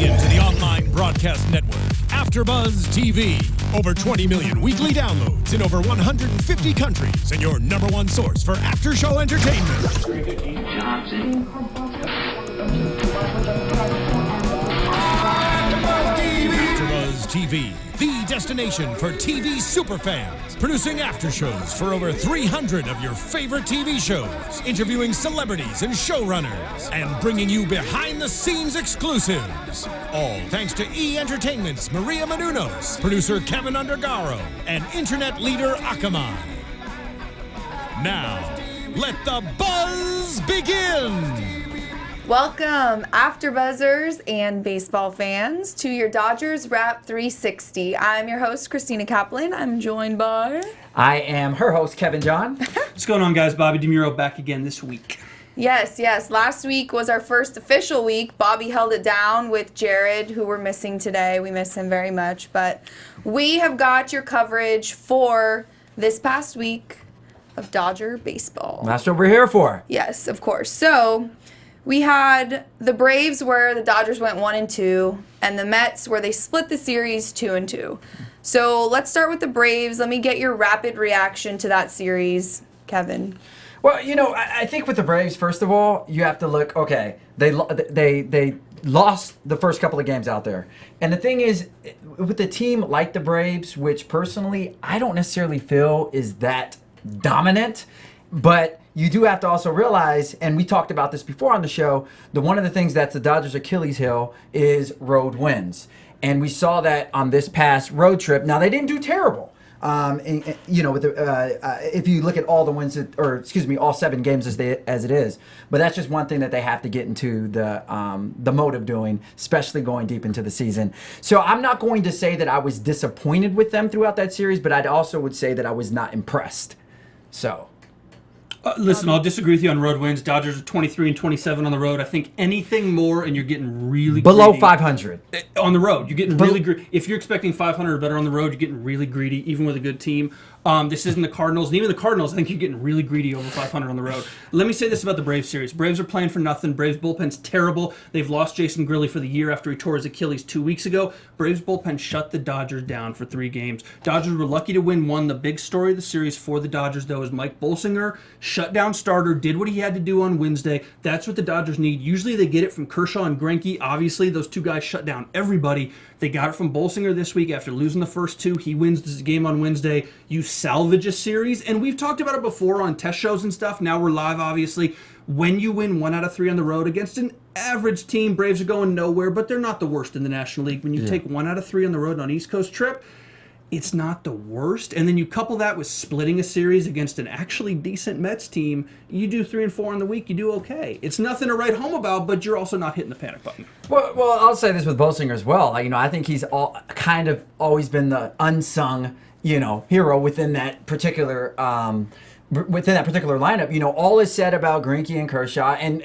into the online broadcast network, AFTERBUZZ TV. Over 20 million weekly downloads in over 150 countries, and your number one source for after-show entertainment. AFTERBUZZ TV, the destination for TV superfans. Producing after-shows for over 300 of your favorite TV shows. Interviewing celebrities and showrunners. And bringing you behind-the-scenes exclusives. All thanks to E! Entertainment's Maria Menounos, producer Kevin Undergaro, and internet leader Akamai. Now, let the buzz begin! Welcome, AfterBuzzers and baseball fans, to your Dodgers Wrap 360. I'm your host, Christina Kaplan. I'm joined by... I am her host, Kevin John. What's going on, guys? Bobby DeMuro back again this week. Yes. Last week was our first official week. Bobby held it down with Jared, who we're missing today. We miss him very much. But we have got your coverage for this past week of Dodger baseball. That's what we're here for. Yes, of course. So... we had the Braves where the Dodgers went 1-2, and the Mets where they split the series 2-2. So let's start with the Braves. Let me get your rapid reaction to that series, Kevin. Well, you know, I think with the Braves, first of all, you have to look. Okay, they lost the first couple of games out there, and the thing is, with a team like the Braves, which personally I don't necessarily feel is that dominant, but you do have to also realize, and we talked about this before on the show, that one of the things that's the Dodgers' Achilles heel is road wins. And we saw that on this past road trip. Now, they didn't do terrible. If you look at all the wins, all 7 games as it is. But that's just one thing that they have to get into the mode of doing, especially going deep into the season. So I'm not going to say that I was disappointed with them throughout that series, but I also would say that I was not impressed. So... listen, I'll disagree with you on road wins. Dodgers are 23-27 on the road. I think anything more, and you're getting really below greedy. 500 on the road. You're getting really greedy. If you're expecting 500 or better on the road, you're getting really greedy, even with a good team. This isn't the Cardinals, and even the Cardinals, I think you're getting really greedy over 500 on the road. Let me say this about the Braves series. Braves are playing for nothing. Braves bullpen's terrible. They've lost Jason Grilli for the year after he tore his Achilles 2 weeks ago. Braves bullpen shut the Dodgers down for 3 games. Dodgers were lucky to win one. The big story of the series for the Dodgers, though, is Mike Bolsinger, shutdown starter, did what he had to do on Wednesday. That's what the Dodgers need. Usually they get it from Kershaw and Greinke. Obviously, those 2 guys shut down everybody. They got it from Bolsinger this week after losing the first 2. He wins this game on Wednesday. You salvage a series, and we've talked about it before on test shows and stuff. Now we're live, obviously. When you win 1 out of 3 on the road against an average team, Braves are going nowhere, but they're not the worst in the National League. When you take 1 out of 3 on the road on an East Coast trip, it's not the worst. And then you couple that with splitting a series against an actually decent Mets team, you do 3 and 4 in the week, you do okay. It's nothing to write home about, but you're also not hitting the panic button. Well, I'll say this with Bolsinger as well. I think he's kind of always been the unsung, hero within that particular lineup. All is said about Greinke and Kershaw, and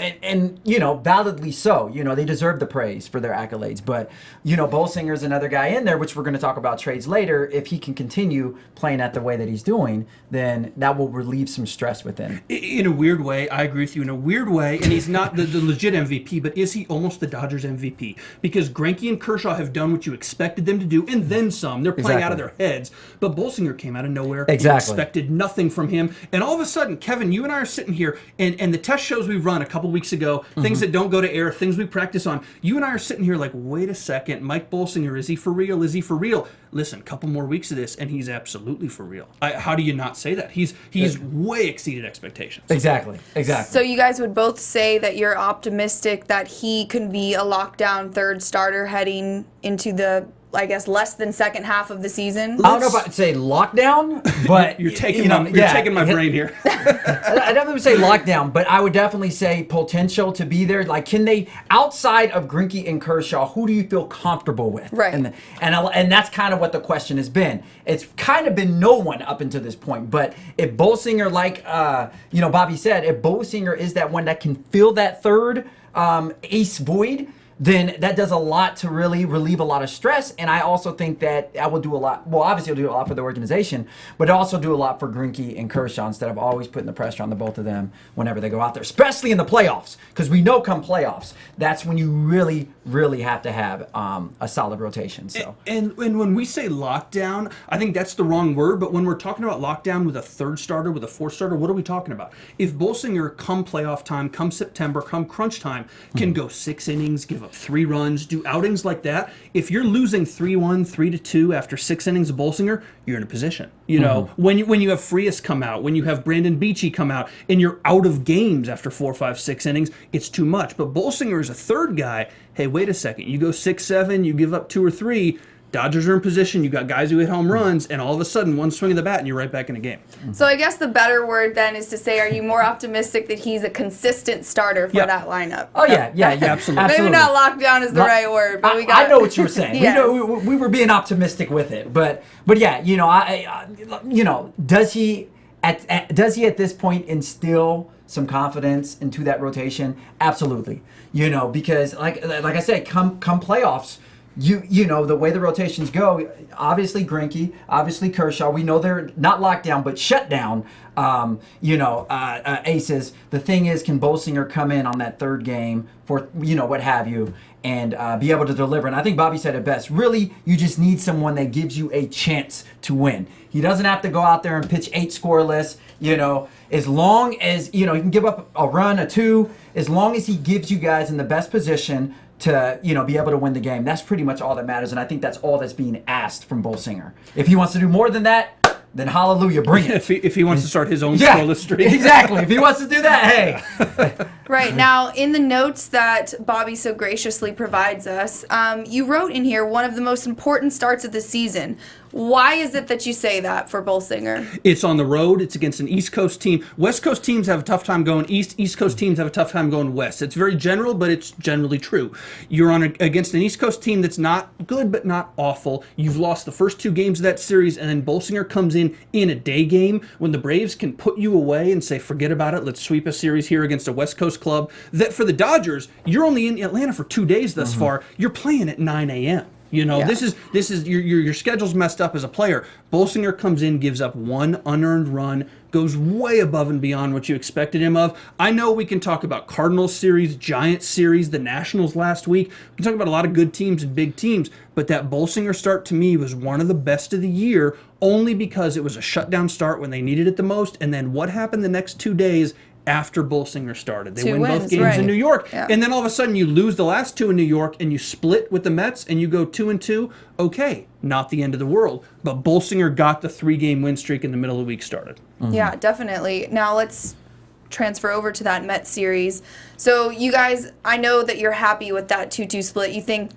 validly so. They deserve the praise for their accolades. But, Bolsinger's another guy in there, which we're going to talk about trades later. If he can continue playing at the way that he's doing, then that will relieve some stress within. In a weird way, I agree with you. In a weird way, and he's not the legit MVP, but is he almost the Dodgers MVP? Because Greinke and Kershaw have done what you expected them to do, and then some. They're playing out of their heads. But Bolsinger came out of nowhere. Exactly. You expected nothing from him. And all of a sudden, Kevin, you and I are sitting here, and the test shows we run a couple weeks ago, things that don't go to air, things we practice on, you and I are sitting here like, wait a second, Mike Bolsinger, is he for real? Is he for real? Listen, a couple more weeks of this, and he's absolutely for real. How do you not say that? He's way exceeded expectations. Exactly. So you guys would both say that you're optimistic that he can be a lockdown 3rd starter heading into the, I guess, less than second half of the season? I don't know if I'd say lockdown, but you're taking my brain here. I definitely would say lockdown, but I would definitely say potential to be there. Like, can they, outside of Greinke and Kershaw, who do you feel comfortable with? Right. And that's kind of what the question has been. It's kind of been no one up until this point. But if Bolsinger, like Bobby said, if Bolsinger is that one that can fill that third ace void, then that does a lot to really relieve a lot of stress. And I also think that I will do a lot. Well, obviously, it'll do a lot for the organization, but it'll also do a lot for Greinke and Kershaw instead of always putting the pressure on the both of them whenever they go out there, especially in the playoffs. Because we know come playoffs, that's when you really, really have to have a solid rotation. So and when we say lockdown, I think that's the wrong word. But when we're talking about lockdown with a third starter, with a fourth starter, what are we talking about? If Bolsinger, come playoff time, come September, come crunch time, can go 6 innings, give up 3 runs, do outings like that. If you're losing 3-1, 3-2 after 6 innings of Bolsinger, you're in a position. You know, when you have Frias come out, when you have Brandon Beachy come out, and you're out of games after 4, 5, 6 innings, it's too much. But Bolsinger is a third guy. Hey, wait a second. You go 6, 7, you give up 2 or 3. Dodgers are in position. You got guys who hit home runs, and all of a sudden, one swing of the bat, and you're right back in a game. So I guess the better word then is to say, are you more optimistic that he's a consistent starter for that lineup? Oh yeah, absolutely. Maybe not lockdown is the right word, but I know what you were saying. Yes. We were being optimistic with it, but yeah, you know, does he at this point instill some confidence into that rotation? Absolutely. You know, because like I said, come playoffs. You know, the way the rotations go, obviously Greinke, obviously Kershaw, we know they're not locked down, but shut down, aces. The thing is, can Bolsinger come in on that third game for, you know, what have you, and be able to deliver? And I think Bobby said it best. Really, you just need someone that gives you a chance to win. He doesn't have to go out there and pitch 8 scoreless, you know, as long as, you know, he can give up a run, a 2, as long as he gives you guys in the best position to, you know, be able to win the game. That's pretty much all that matters, and I think that's all that's being asked from Bolsinger. If he wants to do more than that, then hallelujah, bring it. If he wants to start his own scoreless streak. Exactly. If he wants to do that, hey. Right. Now, in the notes that Bobby so graciously provides us, you wrote in here one of the most important starts of the season. Why is it that you say that for Bolsinger? It's on the road. It's against an East Coast team. West Coast teams have a tough time going east. East Coast teams have a tough time going west. It's very general, but it's generally true. You're against an East Coast team that's not good, but not awful. You've lost the first 2 games of that series, and then Bolsinger comes in a day game when the Braves can put you away and say, forget about it. Let's sweep a series here against a West Coast club. That for the Dodgers, you're only in Atlanta for 2 days thus far. You're playing at 9 a.m. You know, this is your schedule's messed up as a player. Bolsinger comes in, gives up 1 unearned run, goes way above and beyond what you expected him of. I know we can talk about Cardinals series, Giants series, the Nationals last week. We can talk about a lot of good teams and big teams, but that Bolsinger start to me was one of the best of the year only because it was a shutdown start when they needed it the most, and then what happened the next 2 days after Bolsinger started. They 2 win wins, both games right. in New York. Yeah. And then all of a sudden you lose the last 2 in New York and you split with the Mets and you go 2-2. Okay, not the end of the world. But Bolsinger got the 3-game win streak in the middle of the week started. Yeah, definitely. Now let's transfer over to that Mets series. So you guys, I know that you're happy with that 2-2 split. You think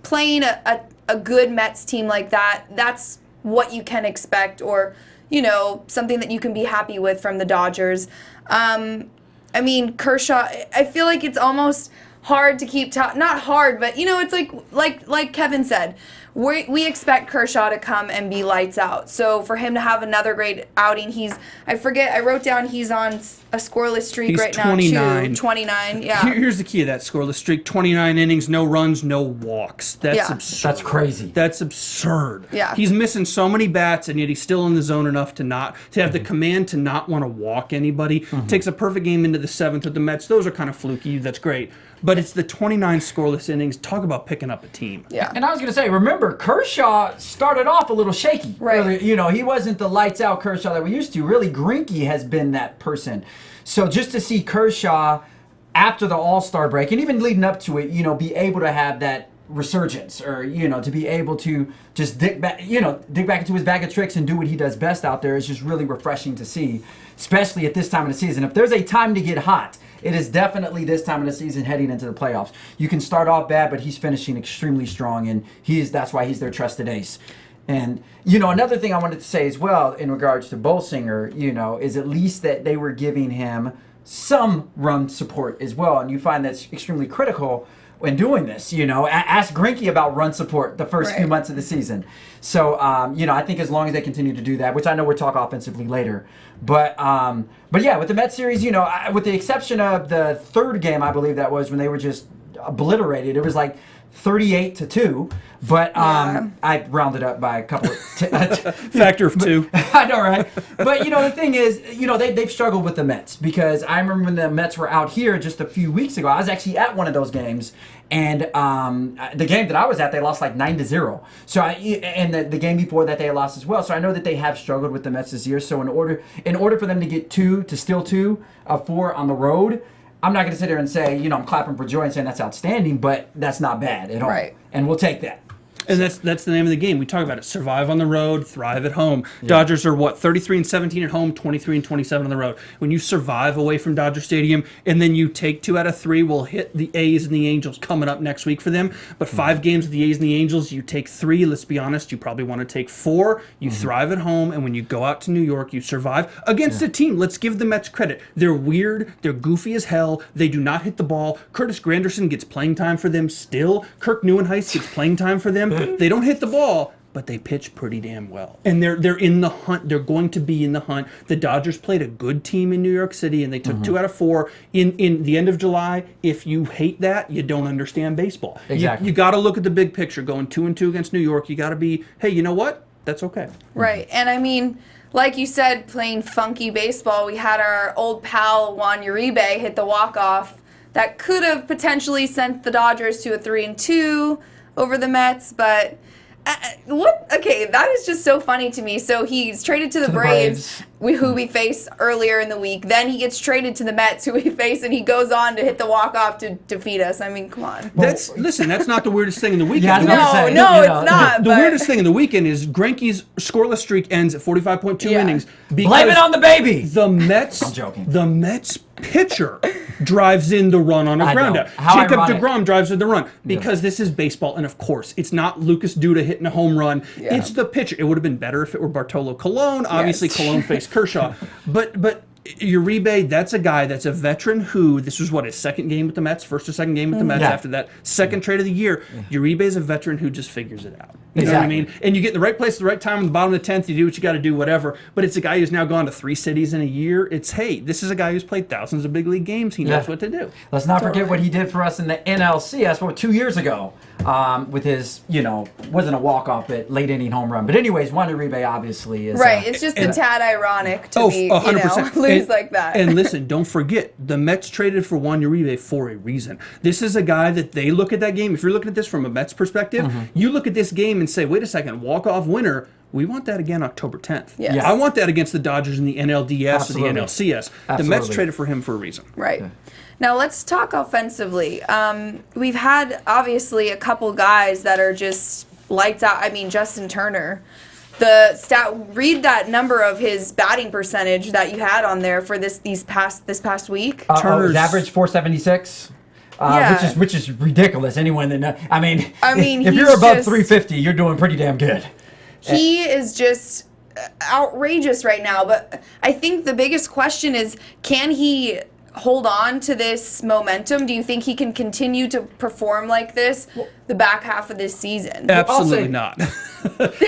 playing a good Mets team like that, that's what you can expect, or, you know, something that you can be happy with from the Dodgers. I mean, Kershaw, I feel like it's almost hard to keep not hard, but, you know, it's like Kevin said, we expect Kershaw to come and be lights out. So for him to have another great outing, I wrote down he's on a scoreless streak He's right 29. now, too. 29, yeah. Here's the key of that scoreless streak. 29 innings, no runs, no walks. That's Yeah. absurd. That's crazy. That's absurd. Yeah. He's missing so many bats, and yet he's still in the zone enough to have the command to not want to walk anybody. Takes a perfect game into the 7th with the Mets. Those are kind of fluky. That's great. But it's the 29 scoreless innings. Talk about picking up a team. Yeah. And I was going to say, remember, Kershaw started off a little shaky. Right. Really, you know, he wasn't the lights-out Kershaw that we used to. Really, Greinke has been that person. So just to see Kershaw after the All-Star break, and even leading up to it, you know, be able to have that resurgence, or, you know, to be able to just dig back into his bag of tricks and do what he does best out there is just really refreshing to see, especially at this time of the season. If there's a time to get hot, it is definitely this time of the season heading into the playoffs. You can start off bad, but he's finishing extremely strong, and that's why he's their trusted ace. And, you know, another thing I wanted to say as well in regards to Bolsinger, you know, is at least that they were giving him some run support as well. And you find that's extremely critical when doing this. You know, ask Greinke about run support the first few months of the season. So, you know, I think as long as they continue to do that, which I know we'll talk offensively later. But yeah, with the Mets series, you know, with the exception of the 3rd game, I believe that was when they were just obliterated. It was like 38-2, but I rounded up by a couple of factor of 2. I know, right? But the thing is, they've struggled with the Mets, because I remember when the Mets were out here just a few weeks ago. I was actually at one of those games, and the game that I was at, they lost like 9-0. So and the game before that they lost as well. So I know that they have struggled with the Mets this year. So in order for them to get to steal 2 of 4 on the road, I'm not going to sit here and say, I'm clapping for joy and saying that's outstanding, but that's not bad at all. Right. And we'll take that. And that's the name of the game. We talk about it. Survive on the road, thrive at home. Yeah. Dodgers are 33-17 at home, 23-27 on the road. When you survive away from Dodger Stadium, and then you take 2 out of 3, we'll hit the A's and the Angels coming up next week for them. But 5 games of the A's and the Angels, you take 3. Let's be honest, you probably want to take 4. You thrive at home, and when you go out to New York, you survive against a team. Let's give the Mets credit. They're weird. They're goofy as hell. They do not hit the ball. Curtis Granderson gets playing time for them still. Kirk Neuenhuis gets playing time for them. They don't hit the ball, but they pitch pretty damn well. And they're in the hunt. They're going to be in the hunt. The Dodgers played a good team in New York City, and they took 2 out of 4 in the end of July. If you hate that, you don't understand baseball. Exactly. You got to look at the big picture. Going 2-2 against New York, you got to be, hey, you know what? That's okay. Right. And I mean, like you said, playing funky baseball, we had our old pal Juan Uribe hit the walk-off that could have potentially sent the Dodgers to a 3-2 over the Mets, but what? Okay, that is just so funny to me. So he's traded to the Braves, who we faced earlier in the week. Then he gets traded to the Mets, who we face, and he goes on to hit the walk-off to defeat us. I mean, come on. That's not the weirdest thing in the weekend. Yeah, it's not. The weirdest thing in the weekend is Greinke's scoreless streak ends at 45.2 innings. Blame it on the baby. The Mets. I'm joking. The Mets pitcher drives in the run on a ground out. Jacob deGrom drives in the run because this is baseball, and of course, it's not Lucas Duda hitting a home run. Yeah. It's the pitcher. It would have been better if it were Bartolo Colon. Obviously, Colon faced Kershaw, but Uribe, that's a guy that's a veteran who, this was his second game with the Mets, first or second game with the Mets after that second trade of the year. Uribe is a veteran who just figures it out. You know what I mean? And you get in the right place at the right time in the bottom of the 10th, you do what you got to do, whatever. But it's a guy who's now gone to 3 cities in a year. It's, hey, this is a guy who's played thousands of big league games. He knows what to do. Let's not forget what he did for us in the NLCS 2 years ago with his, wasn't a walk-off, but late inning home run. But anyways, Juan Uribe obviously is... Right, it's just a tad ironic to me, 100%. Lose like that. And listen, don't forget, the Mets traded for Juan Uribe for a reason. This is a guy that they look at that game. If you're looking at this from a Mets perspective, you look at this game and say, wait a second, walk-off winner, we want that again October 10th. Yes. I want that against the Dodgers in the NLDS or the NLCS. The Mets traded for him for a reason. Right. Okay. Now let's talk offensively. We've had, obviously, a couple guys that are just lights out. I mean, Justin Turner. Read that number of his batting percentage that you had on there for this past week. Turner's average 476. Which is ridiculous. Anyone that knows, I mean, if you're above 350, you're doing pretty damn good. He is just outrageous right now. But I think the biggest question is, can he hold on to this momentum? Do you think he can continue to perform like this the back half of this season? Absolutely not.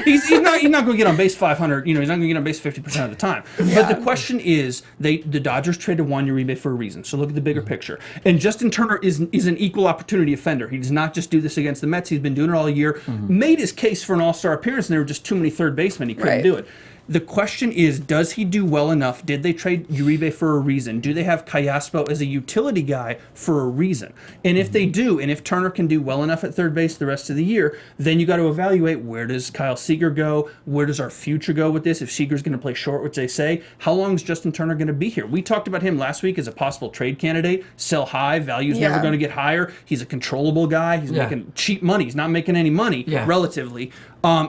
he's not going to get on base 500. He's not going to get on base 50% of the time. But the question is, the Dodgers traded Juan Uribe for a reason. So look at the bigger picture. And Justin Turner is an equal opportunity offender. He does not just do this against the Mets. He's been doing it all year. Made his case for an all-star appearance, and there were just too many third basemen. He couldn't do it. The question is, does he do well enough? Did they trade Uribe for a reason? Do they have Callaspo as a utility guy for a reason? And if they do, and if Turner can do well enough at third base the rest of the year, then you got to evaluate, where does Kyle Seager go? Where does our future go with this? If Seager's going to play short, which they say, how long is Justin Turner going to be here? We talked about him last week as a possible trade candidate. Sell high, value's never going to get higher. He's a controllable guy. He's making cheap money. He's not making any money, relatively.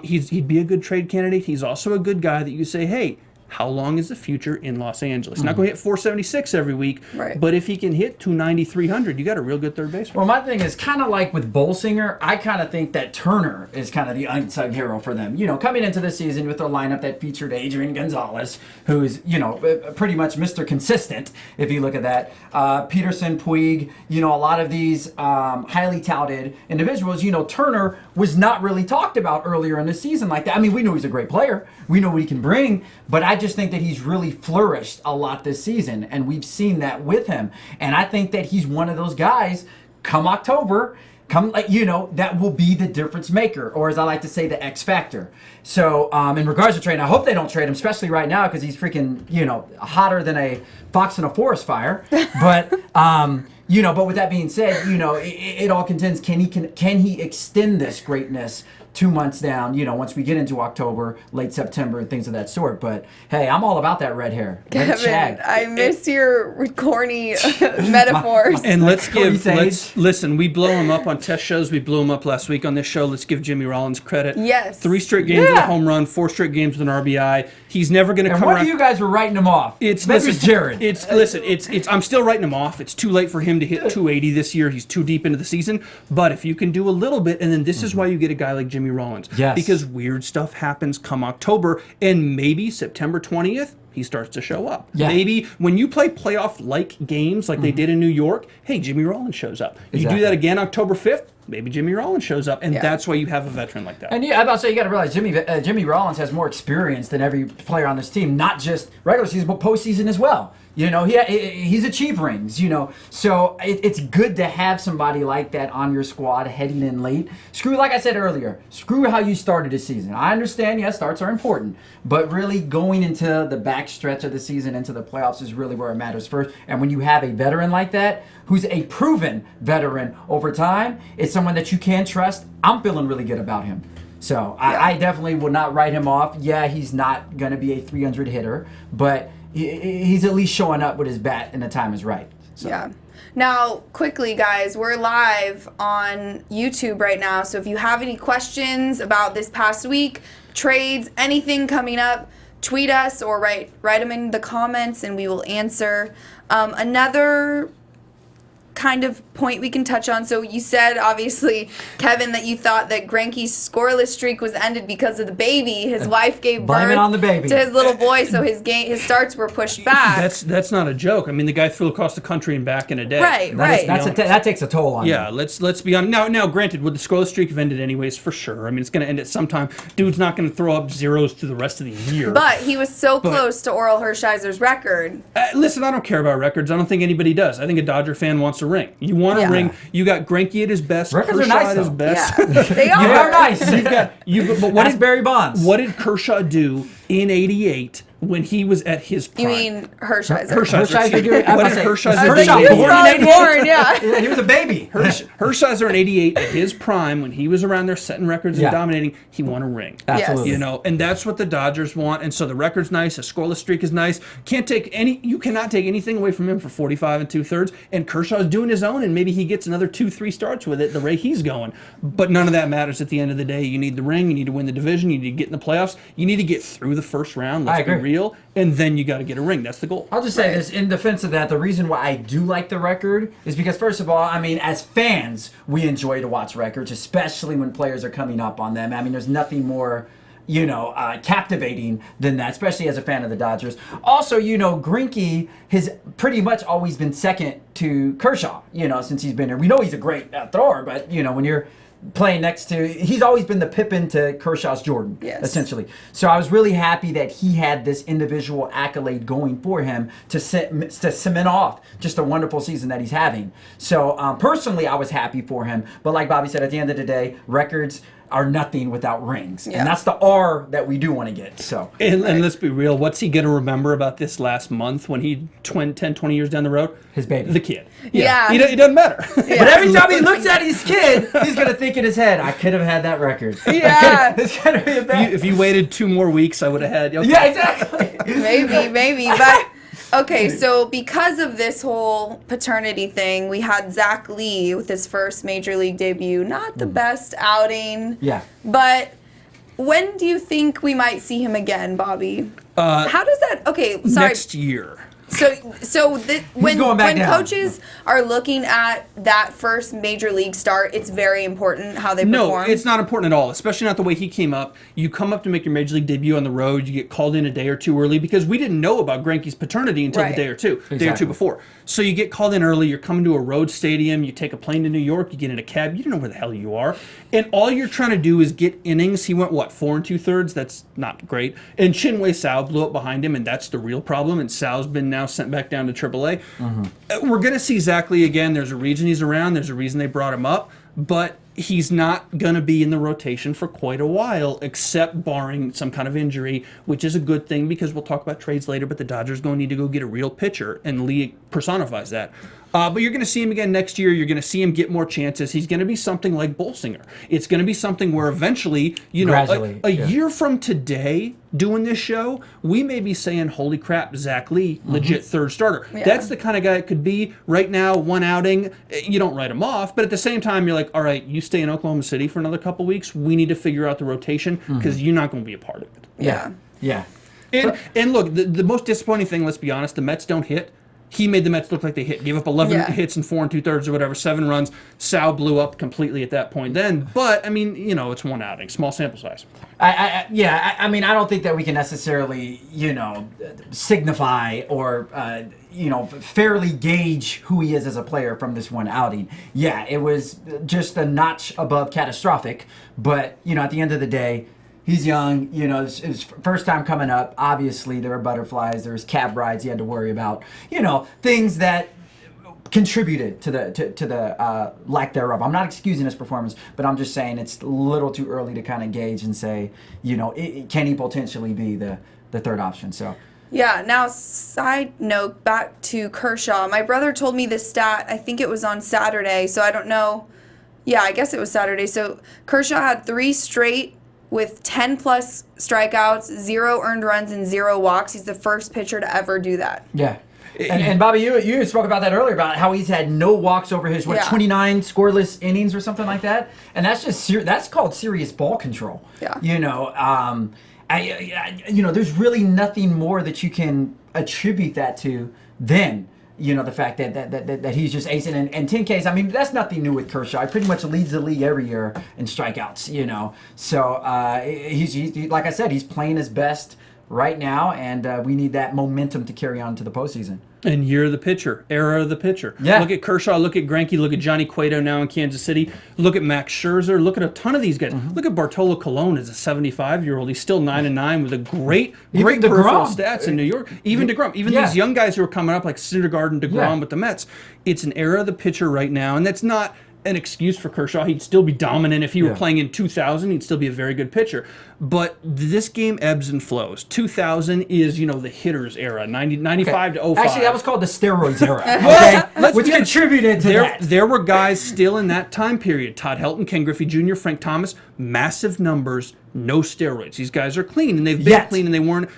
He'd be a good trade candidate. He's also a good guy that you say, hey, how long is the future in Los Angeles? Not going to hit 476 every week, but if he can hit 290, 300, you got a real good third baseman. Well, my thing is kind of like with Bolsinger, I kind of think that Turner is kind of the unsung hero for them. Coming into the season with a lineup that featured Adrian Gonzalez, who's, pretty much Mr. Consistent, if you look at that. Peterson, Puig, a lot of these highly touted individuals. Turner was not really talked about earlier in the season like that. I mean, we know he's a great player. We know what he can bring, but I just think that he's really flourished a lot this season, and we've seen that with him. And I think that he's one of those guys come October, that will be the difference maker, or as I like to say, the X factor. So in regards to trading, I hope they don't trade him, especially right now because he's freaking, hotter than a fox in a forest fire. But but with that being said, it all contends, can he extend this greatness 2 months down, once we get into October, late September, and things of that sort. But hey, I'm all about that red hair. Kevin, I miss your corny metaphors. And listen, we blow him up on test shows. We blew him up last week on this show. Let's give Jimmy Rollins credit. Yes. 3 straight games with a home run, 4 straight games with an RBI. He's never going to come around. What you guys were writing him off? It's Jared. I'm still writing him off. It's too late for him to hit 280 this year. He's too deep into the season. But if you can do a little bit, and then this is why you get a guy like Jimmy Rollins. Yes. Because weird stuff happens come October, and maybe September 20th, he starts to show up. Yeah. Maybe when you play playoff-like games like they did in New York, hey, Jimmy Rollins shows up. Exactly. You do that again October 5th, maybe Jimmy Rollins shows up, and that's why you have a veteran like that. And I'm about to say, you got to realize Jimmy Rollins has more experience than every player on this team, not just regular season, but postseason as well. He's achieved rings, So it's good to have somebody like that on your squad heading in late. Like I said earlier, screw how you started the season. I understand, yes, starts are important. But really going into the back stretch of the season, into the playoffs, is really where it matters first. And when you have a veteran like that, who's a proven veteran over time, it's someone that you can trust. I'm feeling really good about him. So I definitely will not write him off. Yeah, he's not going to be a 300 hitter, but he's at least showing up with his bat and the time is right. So. Yeah. Now, quickly, guys, we're live on YouTube right now. So if you have any questions about this past week, trades, anything coming up, tweet us or write them in the comments and we will answer. Another kind of point we can touch on. So you said, obviously, Kevin, that you thought that Greinke's scoreless streak was ended because of the baby. His wife gave birth on the baby to his little boy, so his starts were pushed back. That's not a joke. I mean, the guy flew across the country and back in a day. Right. That takes a toll on you. Yeah, let's be honest. Now, granted, would the scoreless streak have ended anyways? For sure. I mean, it's going to end at some time. Dude's not going to throw up zeros through the rest of the year. But he was so close to Oral Hershiser's record. Listen, I don't care about records. I don't think anybody does. I think a Dodger fan wants a ring. You want a ring. You got Greinke at his best. Records Kershaw are nice, at his best. Yeah, they are. You are nice. But what That's Barry Bonds. What did Kershaw do in '88 when he was at his prime? You mean Hershiser? What did Hershiser do? Born, yeah. He was a baby. Hershiser in '88 at his prime, when he was around there setting records and dominating, he won a ring. Absolutely. Yes. And that's what the Dodgers want. And so the record's nice. A scoreless streak is nice. You cannot take anything away from him for 45 2/3. And Kershaw's doing his own, and maybe he gets another 2-3 starts with it the way he's going. But none of that matters at the end of the day. You need the ring. You need to win the division. You need to get in the playoffs. You need to get through the first round. Let's be real. And then you got to get a ring. That's the goal. I'll just say this in defense of that. The reason why I do like the record is because, first of all, I mean, as fans, we enjoy to watch records, especially when players are coming up on them. I mean, there's nothing more, captivating than that, especially as a fan of the Dodgers. Also, Greinke has pretty much always been second to Kershaw, since he's been here. We know he's a great thrower, but, when you're playing next to, he's always been the Pippen to Kershaw's Jordan, essentially. So I was really happy that he had this individual accolade going for him to cement off just a wonderful season that he's having. So personally, I was happy for him. But like Bobby said, at the end of the day, records are nothing without rings. And that's the R that we do want to get. So and let's be real, what's he going to remember about this last month when he 10, 20 years down the road? His baby. The kid. Yeah. It doesn't matter. Yeah. But every time he looks at his kid, he's going to think in his head, I could have had that record. Yeah. It's going to be a bad. If you waited 2 more weeks, I would have had. Okay. Yeah, exactly. Maybe. But okay, so because of this whole paternity thing, we had Zach Lee with his first major league debut. Not the best outing. Yeah. But when do you think we might see him again, Bobby? How does that? Okay, sorry. Next year. When down. coaches are looking at that first major league start, it's very important how they perform. No, it's not important at all, especially not the way he came up. You come up to make your major league debut on the road, you get called in a day or two early because we didn't know about Greinke's paternity until the day or two before. So you get called in early, you're coming to a road stadium, you take a plane to New York, you get in a cab, you don't know where the hell you are. And all you're trying to do is get innings. He went, 4 2/3? That's not great. And Chinwei Sao blew up behind him, and that's the real problem. And Sao's been now sent back down to AAA. We're going to see Zach Lee again. There's a reason he's around. There's a reason they brought him up. But he's not going to be in the rotation for quite a while, except barring some kind of injury, which is a good thing because we'll talk about trades later, but the Dodgers going to need to go get a real pitcher, and Lee personifies that. But you're going to see him again next year. You're going to see him get more chances. He's going to be something like Bolsinger. It's going to be something where eventually, a year from today, doing this show, we may be saying, holy crap, Zach Lee, legit third starter. Yeah. That's the kind of guy it could be. Right now, one outing, you don't write him off, but at the same time, you're like, all right, you stay in Oklahoma City for another couple weeks. We need to figure out the rotation because you're not going to be a part of it. Yeah. And look, the most disappointing thing, let's be honest, the Mets don't hit. He made the Mets look like they hit. Gave up 11 hits in 4 2/3 or whatever, 7 runs. Sal blew up completely at that point then. But, I mean, it's one outing, small sample size. I mean, I don't think that we can necessarily, signify or, fairly gauge who he is as a player from this one outing. Yeah, it was just a notch above catastrophic. But, at the end of the day, he's young, it's his first time coming up. Obviously, there were butterflies, there was cab rides he had to worry about, things that contributed to the lack thereof. I'm not excusing his performance, but I'm just saying it's a little too early to kind of gauge and say, can he potentially be the third option? So. Yeah, now side note, back to Kershaw. My brother told me this stat, I think it was on Saturday, so I don't know. Yeah, I guess it was Saturday. So Kershaw had 3 straight with 10-plus strikeouts, 0 earned runs, and 0 walks. He's the first pitcher to ever do that. Yeah. And Bobby, you spoke about that earlier, about how he's had no walks over his, 29 scoreless innings or something like that? And that's just that's called serious ball control. Yeah. There's really nothing more that you can attribute that to than the fact that he's just acing and 10 Ks. I mean, that's nothing new with Kershaw. He pretty much leads the league every year in strikeouts. So he's like I said, he's playing his best right now, and we need that momentum to carry on to the postseason. And year of the pitcher, era of the pitcher. Yeah. Look at Kershaw, look at Greinke, look at Johnny Cueto now in Kansas City. Look at Max Scherzer. Look at a ton of these guys. Look at Bartolo Colon as a 75-year-old. He's still 9-9 with a great peripheral stats in New York. Even DeGrom. Even these young guys who are coming up like Syndergaard, DeGrom with the Mets. It's an era of the pitcher right now, and that's not an excuse for Kershaw. He'd still be dominant if he were playing in 2000. He'd still be a very good pitcher. But this game ebbs and flows. 2000 is, the hitters era. 95 to 05. Actually, that was called the steroids era. Which contributed to that. There were guys still in that time period. Todd Helton, Ken Griffey Jr., Frank Thomas. Massive numbers, no steroids. These guys are clean, and they've been clean, and they weren't.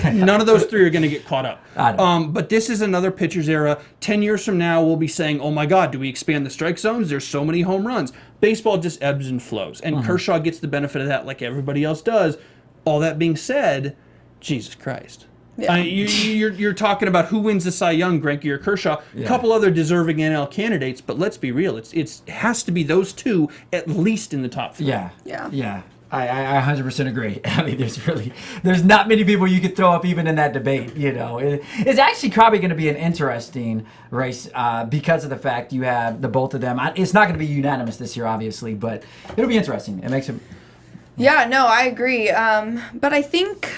None of those 3 are going to get caught up. But this is another pitcher's era. 10 years from now, we'll be saying, oh my God, do we expand the strike zones? There's so many home runs. Baseball just ebbs and flows, and Kershaw gets the benefit of that like everybody else does. All that being said, Jesus Christ. Yeah. You're talking about who wins the Cy Young, Greinke or Kershaw. A couple other deserving NL candidates, but let's be real. It has to be those 2 at least in the top 3. Yeah. I 100% agree. I mean, there's not many people you could throw up even in that debate. It's actually probably going to be an interesting race because of the fact you have the both of them. It's not going to be unanimous this year, obviously, but it'll be interesting. It makes it. Yeah, no, I agree. But I think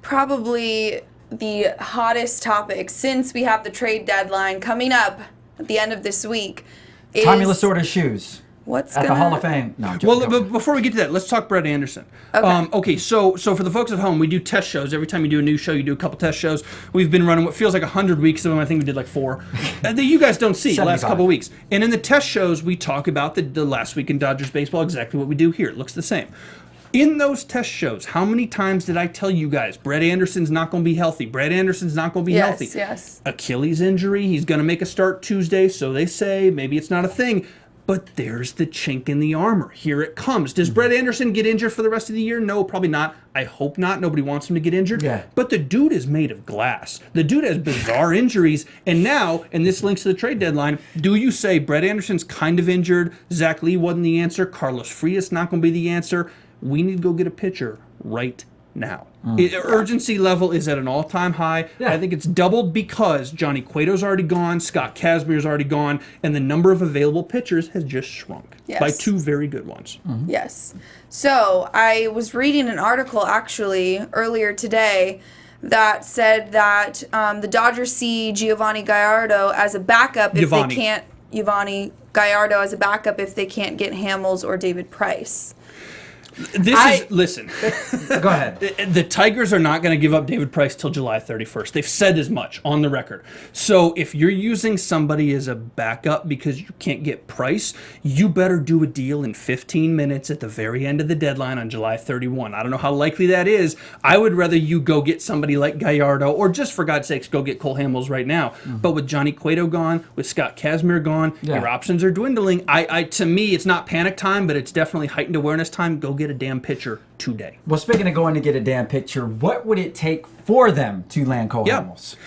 probably the hottest topic, since we have the trade deadline coming up at the end of this week, is Tommy Lasorda's shoes. What's at the Hall of Fame? No. But before we get to that, let's talk Brett Anderson. Okay. So for the folks at home, we do test shows. Every time you do a new show, you do a couple test shows. We've been running what feels like 100 weeks of them. I think we did like 4 that you guys don't see the last couple of weeks. And in the test shows, we talk about the last week in Dodgers baseball, exactly what we do here. It looks the same. In those test shows, how many times did I tell you guys, Brett Anderson's not going to be healthy. Brett Anderson's not going to be healthy. Yes. Achilles injury, he's going to make a start Tuesday, so they say. Maybe it's not a thing. But there's the chink in the armor. Here it comes. Does Brett Anderson get injured for the rest of the year? No, probably not. I hope not. Nobody wants him to get injured. Yeah. But the dude is made of glass. The dude has bizarre injuries. And now, and this links to the trade deadline, do you say Brett Anderson's kind of injured, Zach Lee wasn't the answer, Carlos Frias not going to be the answer? We need to go get a pitcher right now. Urgency level is at an all-time high. Yeah. I think it's doubled because Johnny Cueto's already gone, Scott Kazmier's already gone, and the number of available pitchers has just shrunk by 2 very good ones. Yes. So I was reading an article actually earlier today that said that the Dodgers see Giovanni Gallardo as a backup if they can't Giovanni Gallardo as a backup if they can't get Hamels or David Price. Listen. Go ahead. The Tigers are not going to give up David Price till July 31st. They've said as much on the record. So if you're using somebody as a backup because you can't get Price, you better do a deal in 15 minutes at the very end of the deadline on July 31. I don't know how likely that is. I would rather you go get somebody like Gallardo, or just for God's sakes, go get Cole Hamels right now. But with Johnny Cueto gone, with Scott Kazmir gone, your options are dwindling. To me, it's not panic time, but it's definitely heightened awareness time. Go get a damn pitcher today. Well, speaking of going to get a damn pitcher, what would it take for them to land Cole Hamels?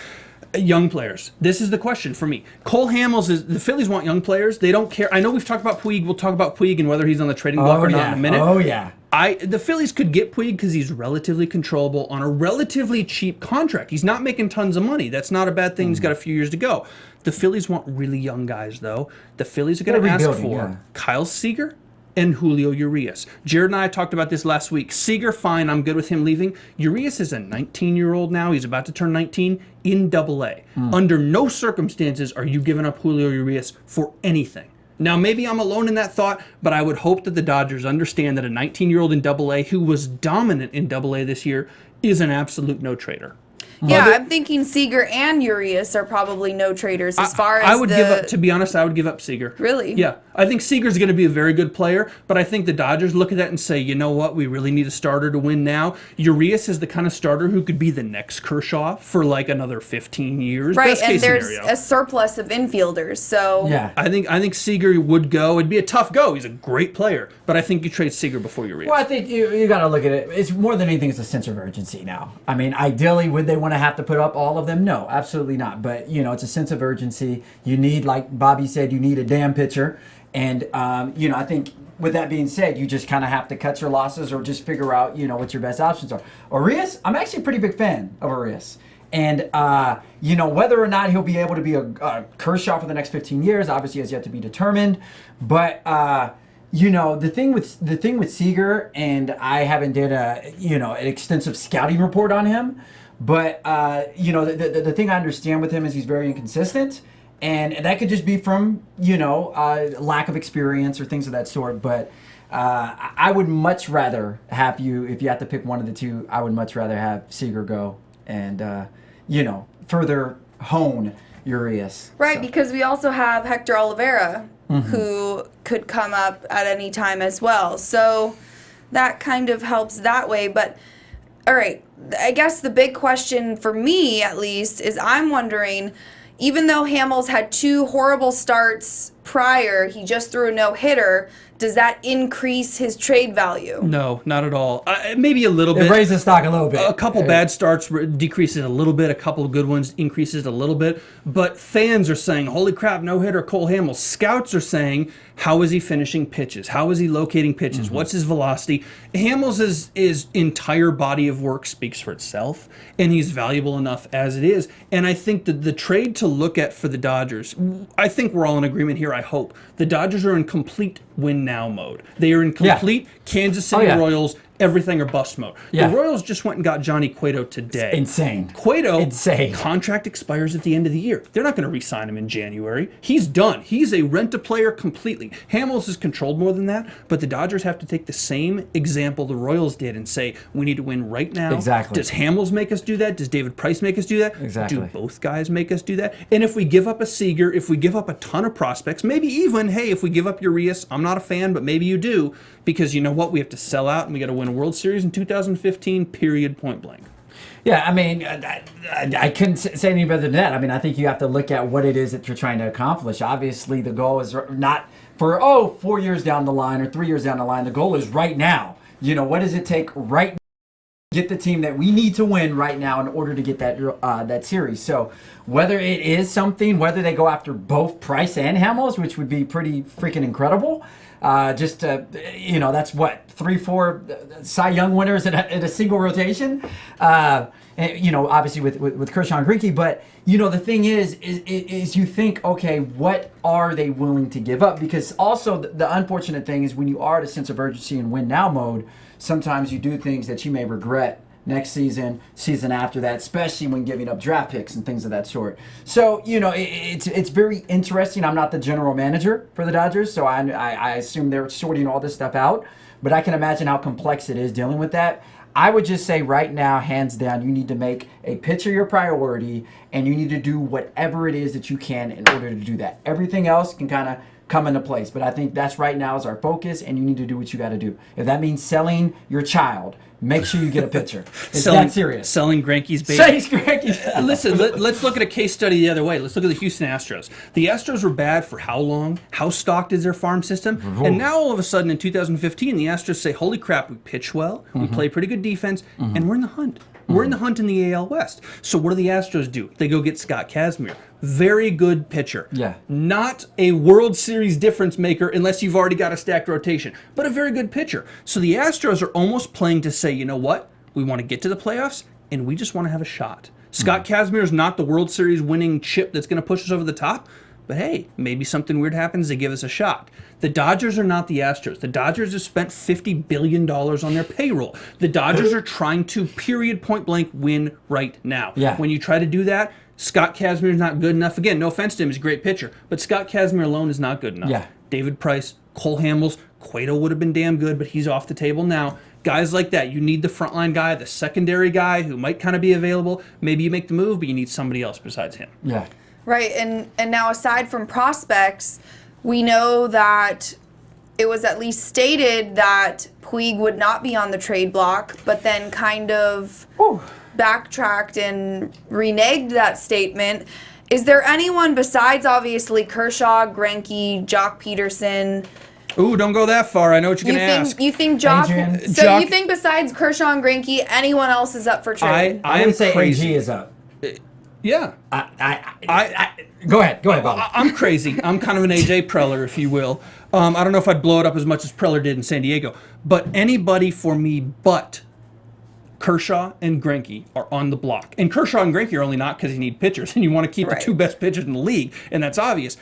Young players. This is the question for me. Cole Hamels is the Phillies want young players. They don't care. I know we've talked about Puig. We'll talk about Puig and whether he's on the trading block or not in a minute. Oh yeah. The Phillies could get Puig because he's relatively controllable on a relatively cheap contract. He's not making tons of money. That's not a bad thing. He's got a few years to go. The Phillies want really young guys though. The Phillies are going to ask for Kyle Seager and Julio Urias. Jared and I talked about this last week. Seager, fine, I'm good with him leaving. Urias is a 19-year-old now. He's about to turn 19 in Double-A. Under no circumstances are you giving up Julio Urias for anything. Now, maybe I'm alone in that thought, but I would hope that the Dodgers understand that a 19-year-old in Double-A who was dominant in Double-A this year is an absolute no-trader. Yeah, I'm thinking Seager and Urias are probably no traders as far as I would give up, to be honest, I would give up Seager. Really? Yeah. I think Seager's going to be a very good player, but I think the Dodgers look at that and say, you know what, we really need a starter to win now. Urias is the kind of starter who could be the next Kershaw for like another 15 years. Right, Best and case there's scenario. a surplus of infielders, so... Yeah. I think Seager would go. It'd be a tough go. He's a great player, but I think you trade Seager before Urias. Well, I think you got to look at it. It's more than anything, it's a sense of urgency now. I mean, ideally, would they want to have to put up all of them? No, absolutely not. But, it's a sense of urgency. You need, like Bobby said, you need a damn pitcher. And, I think with that being said, you just kind of have to cut your losses or just figure out, what your best options are. Urias, I'm actually a pretty big fan of Urias. And, whether or not he'll be able to be a Kershaw for the next 15 years, obviously has yet to be determined. But, the thing with Seager, and I haven't did an extensive scouting report on him, but, the thing I understand with him is he's very inconsistent. And that could just be from, lack of experience or things of that sort. But I would much rather have if you have to pick one of the two, I would much rather have Seager go and, further hone Urias. Right, because we also have Hector Oliveira, who could come up at any time as well. So that kind of helps that way. But, all right, I guess the big question for me, at least, is I'm wondering... Even though Hamels had 2 horrible starts prior, he just threw a no-hitter, does that increase his trade value? No, not at all. Maybe a little bit. It raises the stock a little bit. A couple bad starts decreases a little bit. A couple of good ones increases a little bit. But fans are saying, holy crap, no-hitter Cole Hamels. Scouts are saying, how is he finishing pitches? How is he locating pitches? What's his velocity? Hamels' entire body of work speaks for itself, and he's valuable enough as it is. And I think that the trade to look at for the Dodgers, I think we're all in agreement here, I hope. The Dodgers are in complete win-now mode. They are in complete Kansas City Royals, everything or bust mode. The Royals just went and got Johnny Cueto today. Insane. Cueto, contract expires at the end of the year. They're not going to re-sign him in January. He's done. He's a rent-a-player completely. Hamels is controlled more than that, but the Dodgers have to take the same example the Royals did and say, we need to win right now. Exactly. Does Hamels make us do that? Does David Price make us do that? Exactly. Do both guys make us do that? And if we give up a Seager, if we give up a ton of prospects, maybe even, hey, if we give up Urias, I'm not a fan, but maybe you do, because you know what? We have to sell out and we got to win a World Series in 2015, period, point blank. Yeah, I mean, I couldn't say any better than that. I mean, I think you have to look at what it is that you're trying to accomplish. Obviously, the goal is not for, 4 years down the line or 3 years down the line. The goal is right now. What does it take right now to get the team that we need to win right now in order to get that series? So whether it is something, whether they go after both Price and Hamels, which would be pretty freaking incredible. That's what 3-4 Cy Young winners in a single rotation. Obviously with Kershaw and Greinke, but the thing is you think, okay, what are they willing to give up? Because also the unfortunate thing is when you are at a sense of urgency and win now mode, sometimes you do things that you may regret next season, season after that, especially when giving up draft picks and things of that sort. So, it's very interesting. I'm not the general manager for the Dodgers, so I assume they're sorting all this stuff out. But I can imagine how complex it is dealing with that. I would just say right now, hands down, you need to make a pitcher your priority, and you need to do whatever it is that you can in order to do that. Everything else can kind of come into place. But I think that's right now is our focus, and you need to do what you got to do. If that means selling your child, make sure you get a pitcher. It's that serious. Selling Greinke's baby. Selling Greinke's. Listen, let's look at a case study the other way. Let's look at the Houston Astros. The Astros were bad for how long? How stocked is their farm system? And now all of a sudden in 2015, the Astros say, holy crap, we pitch well, we play pretty good defense, and we're in the hunt. We're in the hunt in the AL West. So what do the Astros do? They go get Scott Kazmir. Very good pitcher. Yeah. Not a World Series difference maker unless you've already got a stacked rotation, but a very good pitcher. So the Astros are almost playing to say, you know what? We want to get to the playoffs, and we just want to have a shot. Scott Kazmir is not the World Series winning chip that's going to push us over the top, but hey, maybe something weird happens, they give us a shot. The Dodgers are not the Astros. The Dodgers have spent $50 billion on their payroll. The Dodgers are trying to, period, point blank, win right now. Yeah. When you try to do that, Scott Kazmir is not good enough. Again, no offense to him, he's a great pitcher, but Scott Kazmir alone is not good enough. Yeah. David Price, Cole Hamels, Cueto would have been damn good, but he's off the table now. Guys like that, you need the frontline guy, the secondary guy who might kind of be available. Maybe you make the move, but you need somebody else besides him. Yeah. Right, and now aside from prospects, we know that it was at least stated that Puig would not be on the trade block, but then kind of backtracked and reneged that statement. Is there anyone besides obviously Kershaw, Greinke, Jock Peterson? Ooh, don't go that far. I know what you're going to ask. You think Jock? Adrian. So Jock- you think besides Kershaw and Greinke, anyone else is up for trade? I would say AG is up. Yeah. Go ahead, Bob. I'm crazy. I'm kind of an AJ Preller, if you will. I don't know if I'd blow it up as much as Preller did in San Diego. But anybody for me but Kershaw and Greinke are on the block. And Kershaw and Greinke are only not because you need pitchers, and you want to keep the two best pitchers in the league, and that's obvious.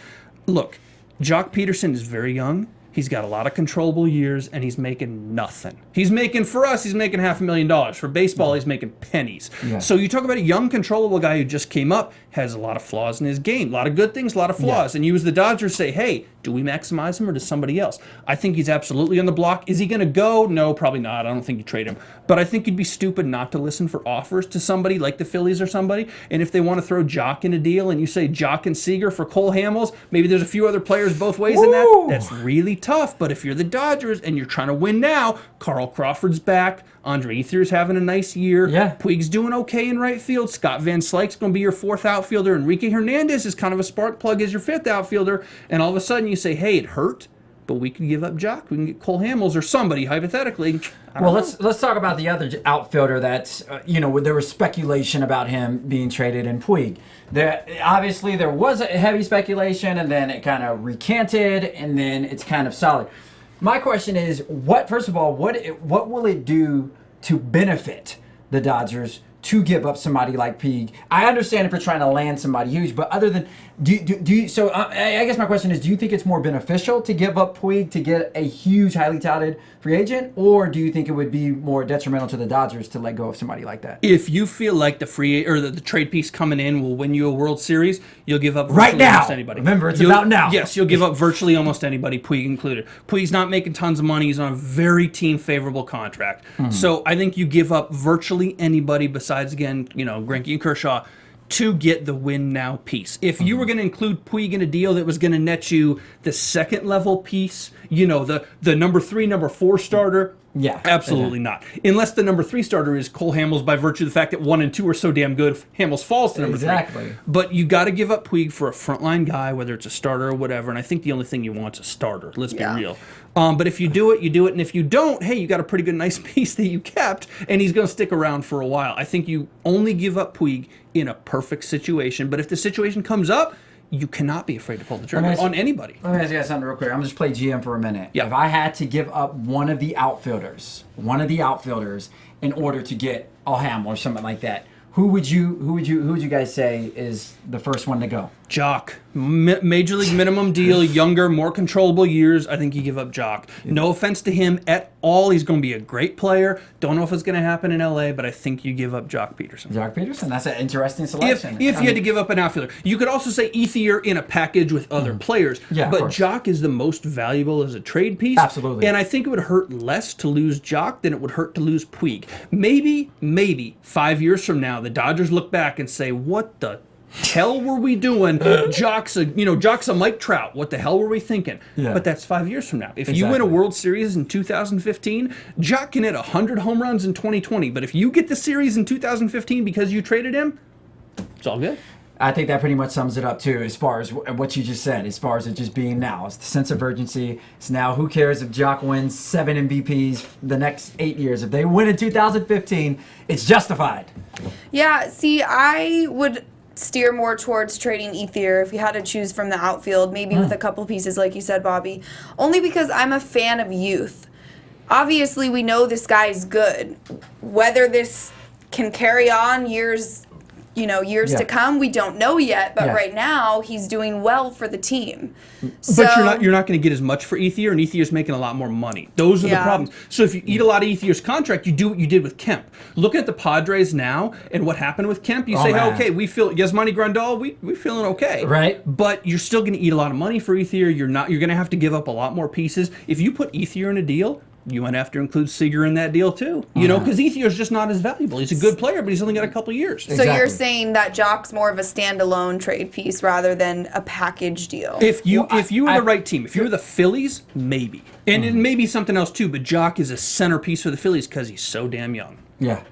Look, Jock Peterson is very young. He's got a lot of controllable years, and he's making nothing. He's making, for us, he's making $500,000. For baseball, he's making pennies. Yeah. So you talk about a young, controllable guy who just came up, has a lot of flaws in his game. A lot of good things, a lot of flaws. Yeah. And you as the Dodgers say, hey, do we maximize him or does somebody else? I think he's absolutely on the block. Is he going to go? No, probably not. I don't think you trade him. But I think you'd be stupid not to listen for offers to somebody like the Phillies or somebody. And if they want to throw Jock in a deal and you say Jock and Seager for Cole Hamels, maybe there's a few other players both ways in that. That's really tough. But if you're the Dodgers and you're trying to win now, Carl Crawford's back. Andre Ether's having a nice year. Yeah. Puig's doing okay in right field. Scott Van Slyke's going to be your fourth outfielder. Enrique Hernandez is kind of a spark plug as your fifth outfielder. And all of a sudden you say, hey, it hurt, but we can give up Jock. We can get Cole Hamels or somebody, hypothetically. Well, let's talk about the other outfielder that's, there was speculation about him being traded in Puig. Obviously, there was a heavy speculation, and then it kind of recanted, and then it's kind of solid. My question is, first of all, what will it do to benefit the Dodgers to give up somebody like Puig? I understand if you're trying to land somebody huge, but other than do you? So I guess my question is, do you think it's more beneficial to give up Puig to get a huge, highly touted free agent, or do you think it would be more detrimental to the Dodgers to let go of somebody like that? If you feel like the trade piece coming in will win you a World Series, you'll give up right now. Almost anybody. Remember, it's about now. Yes, you'll give up virtually almost anybody, Puig included. Puig's not making tons of money. He's on a very team-favorable contract. So I think you give up virtually anybody besides, again, Greinke and Kershaw, to get the win now piece. If you were going to include Puig in a deal that was going to net you the second level piece, the number 3, number 4 starter, yeah, absolutely not. Unless the number 3 starter is Cole Hamels by virtue of the fact that 1 and 2 are so damn good, Hamels falls to number 3. Exactly. But you got to give up Puig for a frontline guy, whether it's a starter or whatever. And I think the only thing you want is a starter. Let's be real. But if you do it, you do it. And if you don't, hey, you got a pretty good, nice piece that you kept, and he's going to stick around for a while. I think you only give up Puig in a perfect situation. But if the situation comes up, you cannot be afraid to pull the trigger on anybody. Let me ask you guys something real quick. I'm just play GM for a minute. Yeah. If I had to give up one of the outfielders in order to get a Ham or something like that, who would you guys say is the first one to go? Jock. Major league minimum deal, younger, more controllable years. I think you give up Jock. Yeah. No offense to him at He's going to be a great player. Don't know if it's going to happen in LA, but I think you give up Jock Peterson. Jock Peterson, that's an interesting selection. If you had to give up an outfielder, you could also say Ethier in a package with other players. Yeah, but Jock is the most valuable as a trade piece. Absolutely. And I think it would hurt less to lose Jock than it would hurt to lose Puig. Maybe 5 years from now, the Dodgers look back and say, "What the hell were we doing? Jock's a Mike Trout. What the hell were we thinking?" Yeah. But that's 5 years from now. If you Exactly. win a World Series in 2015, Jock can hit 100 home runs in 2020. But if you get the series in 2015 because you traded him, it's all good. I think that pretty much sums it up too, as far as what you just said, as far as it just being now. It's the sense of urgency. It's now, who cares if Jock wins 7 MVPs the next 8 years? If they win in 2015, it's justified. Yeah, see, I would steer more towards trading Ethier if you had to choose from the outfield, maybe with a couple pieces like you said, Bobby. Only because I'm a fan of youth. Obviously, we know this guy's good. Whether this can carry on years to come, we don't know yet. But right now, he's doing well for the team. So, But you're not going to get as much for Ethier, and Ethier's making a lot more money. Those are the problems. So if you eat a lot of Ethier's contract, you do what you did with Kemp. Look at the Padres now and what happened with Kemp. You say, man. okay, we feel Yasmani Grandal, we feeling okay, Right. But you're still going to eat a lot of money for Ethier. You're going to have to give up a lot more pieces. If you put Ethier in a deal, you might have to include Seager in that deal too. Because Ethier's just not as valuable. He's a good player, but he's only got a couple years. So you're saying that Jock's more of a standalone trade piece rather than a package deal? If you were the right team, if you were the Phillies, maybe. And it may be something else too, but Jock is a centerpiece for the Phillies because he's so damn young. Yeah.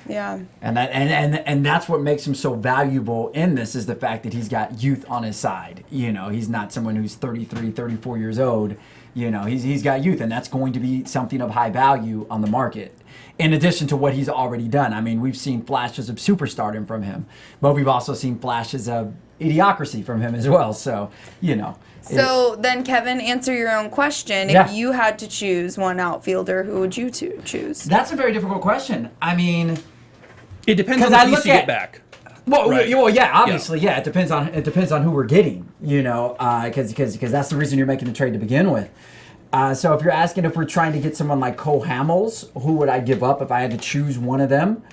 Yeah. And that's what makes him so valuable in this, is the fact that he's got youth on his side. He's not someone who's 33, 34 years old. He's got youth, and that's going to be something of high value on the market. In addition to what he's already done. I mean, we've seen flashes of superstardom from him, but we've also seen flashes of idiocracy from him as well. So, So then, Kevin, answer your own question. Yeah. If you had to choose one outfielder, who would you choose? That's a very difficult question. I mean, It depends on Because the I piece look you at- get back. well, Right. yeah, obviously, yeah. It depends on who we're getting, because that's the reason you're making the trade to begin with. So if you're asking if we're trying to get someone like Cole Hamels, who would I give up if I had to choose one of them?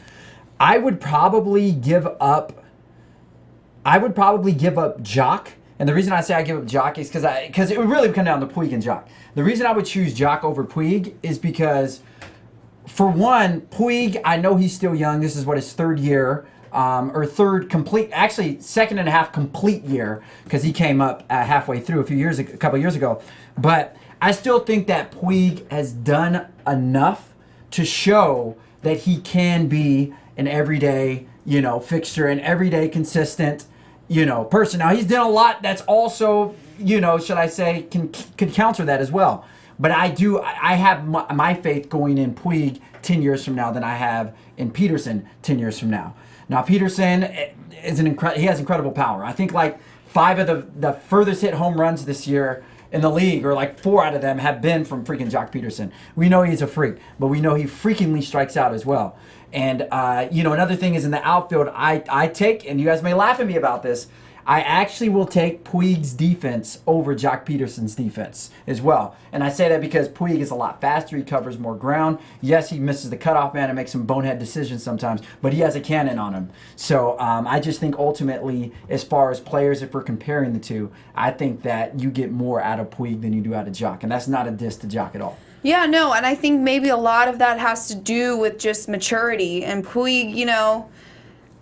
I would probably give up Jock. And the reason I say I give up Jock is because it would really come down to Puig and Jock. The reason I would choose Jock over Puig is because, for one, Puig, I know he's still young. This is his third year, or third complete, actually second and a half complete year, because he came up halfway through a couple years ago. But I still think that Puig has done enough to show that he can be an everyday, fixture, an everyday consistent, person. Now, he's done a lot that's also, should I say, could counter that as well. But I have my faith going in Puig 10 years from now than I have in Peterson 10 years from now. Now, Peterson is he has incredible power. I think like 5 of the furthest hit home runs this year in the league, or like 4 out of them, have been from freaking Jock Peterson. We know he's a freak, but we know he freakingly strikes out as well. And, another thing is in the outfield, I take, and you guys may laugh at me about this, I actually will take Puig's defense over Jock Peterson's defense as well. And I say that because Puig is a lot faster. He covers more ground. Yes, he misses the cutoff man and makes some bonehead decisions sometimes, but he has a cannon on him. So I just think ultimately, as far as players, if we're comparing the two, I think that you get more out of Puig than you do out of Jock. And that's not a diss to Jock at all. Yeah, no, and I think maybe a lot of that has to do with just maturity. And Puig,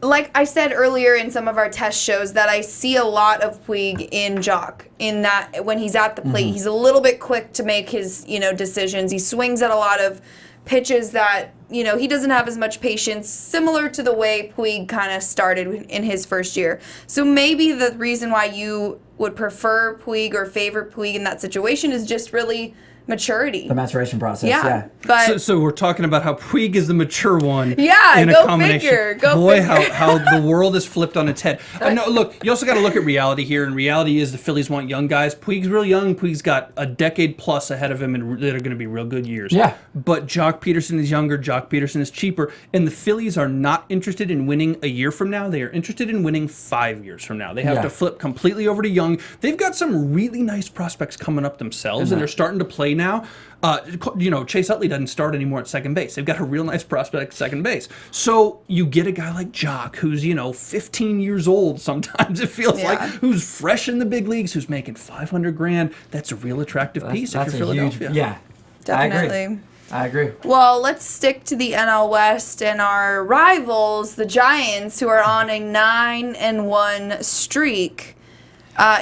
like I said earlier in some of our test shows, that I see a lot of Puig in Jock, in that when he's at the plate, he's a little bit quick to make his, decisions. He swings at a lot of pitches that, he doesn't have as much patience, similar to the way Puig kind of started in his first year. So maybe the reason why you would prefer Puig or favor Puig in that situation is just really maturity. The maturation process, yeah. But So we're talking about how Puig is the mature one. Yeah, in a go combination. figure, go Boy, figure. how the world is flipped on its head. No, look, you also got to look at reality here, and reality is the Phillies want young guys. Puig's real young. Puig's got a decade plus ahead of him, and that are going to be real good years. Yeah. But Jock Peterson is younger. Jock Peterson is cheaper, and the Phillies are not interested in winning a year from now. They are interested in winning 5 years from now. They have to flip completely over to young. They've got some really nice prospects coming up themselves, and they're starting to play play now. Chase Utley doesn't start anymore at second base. They've got a real nice prospect at second base. So you get a guy like Jock, who's 15 years old. Sometimes it feels like, who's fresh in the big leagues, who's making $500,000. That's a real attractive piece if you're Philadelphia. Yeah, Definitely. I agree. Well, let's stick to the NL West and our rivals, the Giants, who are on a 9-1 streak.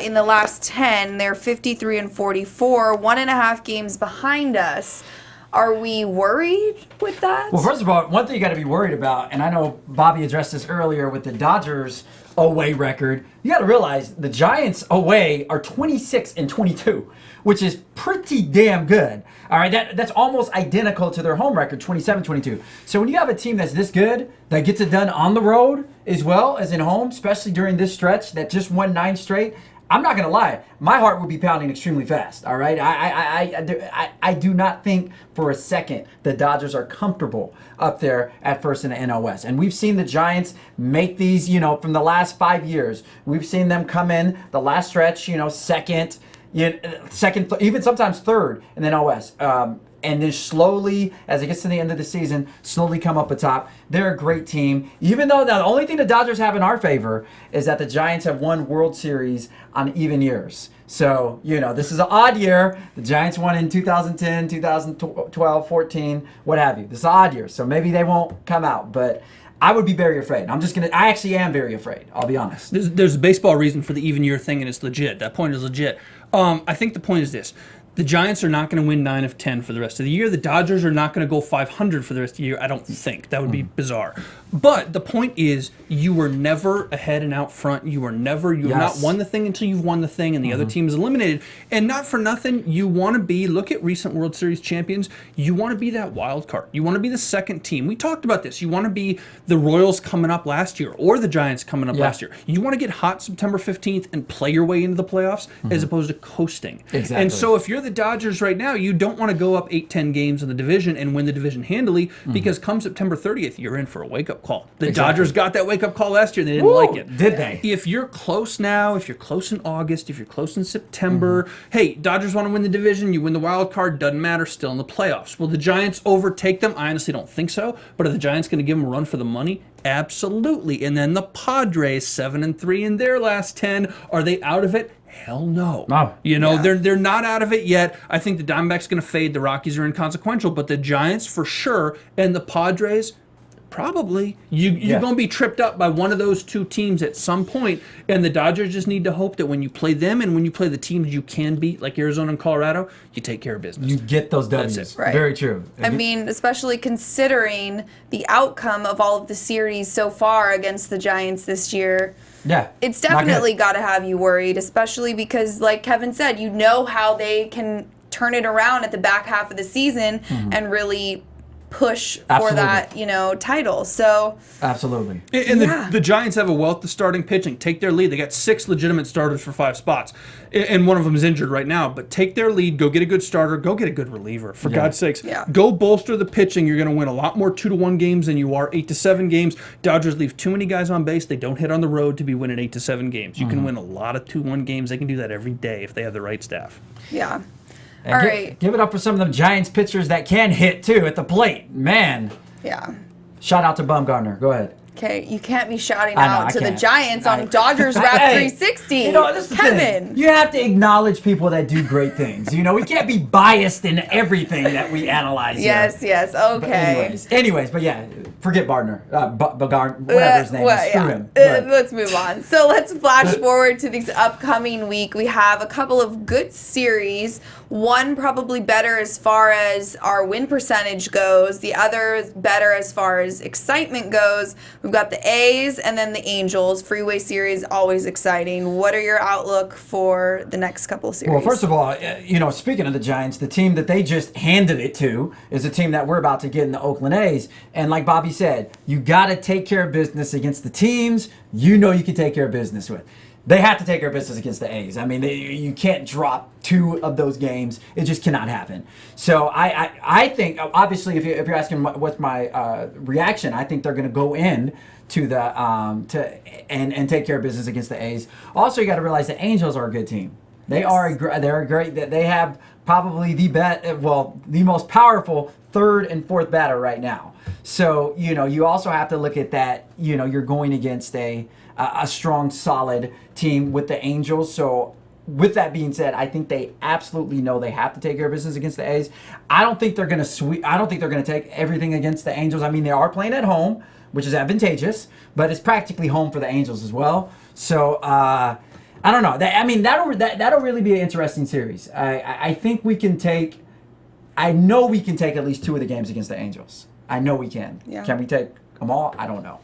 In the last 10, they're 53-44, 1.5 games behind us. Are we worried with that? Well, first of all, one thing you got to be worried about, and I know Bobby addressed this earlier with the Dodgers away record. You got to realize the Giants away are 26-22, which is pretty damn good. All right, that's almost identical to their home record, 27-22. So when you have a team that's this good, that gets it done on the road as well as in home, especially during this stretch that just won 9 straight, I'm not going to lie, my heart would be pounding extremely fast, all right? I do not think for a second the Dodgers are comfortable up there at first in the NL West. And we've seen the Giants make these, from the last 5 years. We've seen them come in the last stretch, second, even sometimes third in the NL West. And then slowly, as it gets to the end of the season, slowly come up atop. They're a great team. Even though the only thing the Dodgers have in our favor is that the Giants have won World Series on even years. So, this is an odd year. The Giants won in 2010, 2012, 14, what have you. This is an odd year, so maybe they won't come out. But I would be very afraid. I actually am very afraid. I'll be honest. There's a baseball reason for the even year thing, and it's legit. That point is legit. I think the point is this. The Giants are not going to win 9 of 10 for the rest of the year. The Dodgers are not going to go 500 for the rest of the year. I don't think. That would be bizarre. But the point is, you were never ahead and out front. You have not won the thing until you've won the thing and the other team is eliminated. And not for nothing, you want to be, look at recent World Series champions, you want to be that wild card. You want to be the second team. We talked about this. You want to be the Royals coming up last year or the Giants coming up last year. You want to get hot September 15th and play your way into the playoffs as opposed to coasting. Exactly. And so if you're the Dodgers right now, you don't want to go up 8-10 games in the division and win the division handily because come September 30th, you're in for a wake-up call. The Dodgers got that wake-up call last year. They didn't like it. Did they? If you're close now, if you're close in August, if you're close in September, hey, Dodgers want to win the division, you win the wild card, doesn't matter, still in the playoffs. Will the Giants overtake them? I honestly don't think so. But are the Giants going to give them a run for the money? Absolutely. And then the Padres, 7-3 in their last 10. Are they out of it? Hell no. They're not out of it yet. I think the Diamondbacks going to fade. The Rockies are inconsequential, but the Giants for sure, and the Padres probably. You're going to be tripped up by one of those two teams at some point, and the Dodgers just need to hope that when you play them and when you play the teams you can beat, like Arizona and Colorado, you take care of business. You get those W's. That's it. Right. Very true. Especially considering the outcome of all of the series so far against the Giants this year. Yeah. It's definitely got to have you worried, especially because, like Kevin said, you know how they can turn it around at the back half of the season and really push for that, title. So absolutely. And the Giants have a wealth of starting pitching. Take their lead. They got 6 legitimate starters for 5 spots. And one of them is injured right now. But take their lead, go get a good starter, go get a good reliever, for God's sakes. Yeah. Go bolster the pitching. You're going to win a lot more 2-1 games than you are 8-7 games. Dodgers leave too many guys on base. They don't hit on the road to be winning 8-7 games. You can win a lot of 2-1 games. They can do that every day if they have the right staff. Yeah. And All right. Give it up for some of them Giants pitchers that can hit, too, at the plate. Man. Yeah. Shout out to Bumgarner. Go ahead. Okay, you can't be shouting I know, out I to the can't. Giants on Dodgers Wrap 360. This is the Kevin. thing. You have to acknowledge people that do great things. We can't be biased in everything that we analyze here. Yes, okay. Anyways, but yeah, forget Bardner. Bumgarner, whatever his name is. Screw him. Let's move on. So let's flash forward to this upcoming week. We have a couple of good series. One probably better as far as our win percentage goes. The other better as far as excitement goes. We've got the A's and then the Angels. Freeway series, always exciting. What are your outlook for the next couple of series? Well, first of all, speaking of the Giants, the team that they just handed it to is a team that we're about to get in the Oakland A's. And like Bobby said, you got to take care of business against the teams you can take care of business with. They have to take care of business against the A's. I mean, you can't drop 2 of those games. It just cannot happen. So I think, obviously, if you're asking what's my reaction, I think they're going to go in to the and take care of business against the A's. Also, you got to realize the Angels are a good team. They're great. They have probably the most powerful third and fourth batter right now. So, you also have to look at that, you're going against a strong, solid team with the Angels. So, with that being said, I think they absolutely know they have to take care of business against the A's. I don't think they're going to sweep. I don't think they're going to take everything against the Angels. I mean, they are playing at home, which is advantageous, but it's practically home for the Angels as well. So, I don't know. That'll really be an interesting series. I think we can take. I know we can take at least 2 of the games against the Angels. I know we can. Yeah. Can we take them all? I don't know.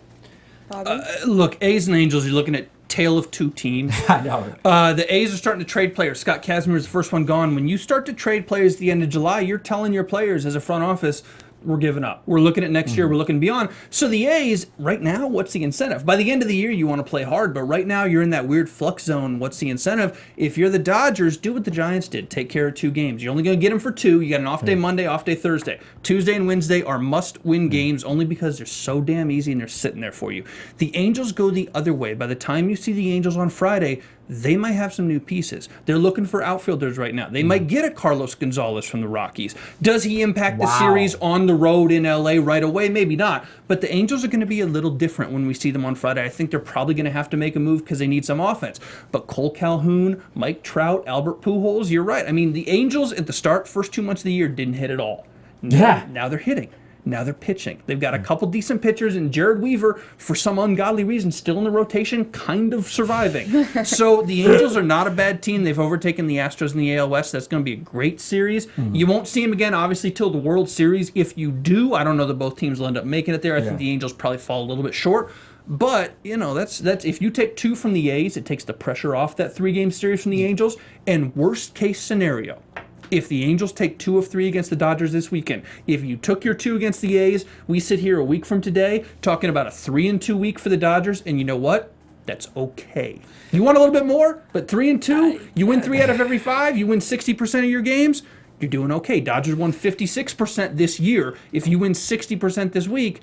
Bobby? Look, A's and Angels, you're looking at tale of 2 teams. I know. The A's are starting to trade players. Scott Kazmir is the first one gone. When you start to trade players at the end of July, you're telling your players as a front office, we're giving up. We're looking at next year. We're looking beyond. So the A's, right now, what's the incentive? By the end of the year, you want to play hard, but right now you're in that weird flux zone. What's the incentive? If you're the Dodgers, do what the Giants did. Take care of 2 games. You're only going to get them for 2. You got an off day Monday, off day Thursday. Tuesday and Wednesday are must-win games only because they're so damn easy and they're sitting there for you. The Angels go the other way. By the time you see the Angels on Friday, they might have some new pieces. They're looking for outfielders right now. They might get a Carlos Gonzalez from the Rockies. Does he impact the series on the road in LA right away? Maybe not. But the Angels are going to be a little different when we see them on Friday. I think they're probably going to have to make a move because they need some offense. But Cole Calhoun, Mike Trout, Albert Pujols, you're right. I mean, the Angels at the first 2 months of the year didn't hit at all. Now they're hitting. Now they're pitching. They've got a couple decent pitchers, and Jared Weaver, for some ungodly reason, still in the rotation, kind of surviving. So the Angels are not a bad team. They've overtaken the Astros in the AL West. That's going to be a great series. You won't see them again, obviously, till the World Series. If you do, I don't know that both teams will end up making it there. I think the Angels probably fall a little bit short. But, that's if you take 2 from the A's, it takes the pressure off that 3-game series from the Angels. And worst case scenario, if the Angels take 2 of 3 against the Dodgers this weekend, if you took your 2 against the A's, we sit here a week from today talking about a 3-2 week for the Dodgers, and you know what? That's okay. You want a little bit more, but 3-2, you win 3 out of every 5, you win 60% of your games, you're doing okay. Dodgers won 56% this year. If you win 60% this week,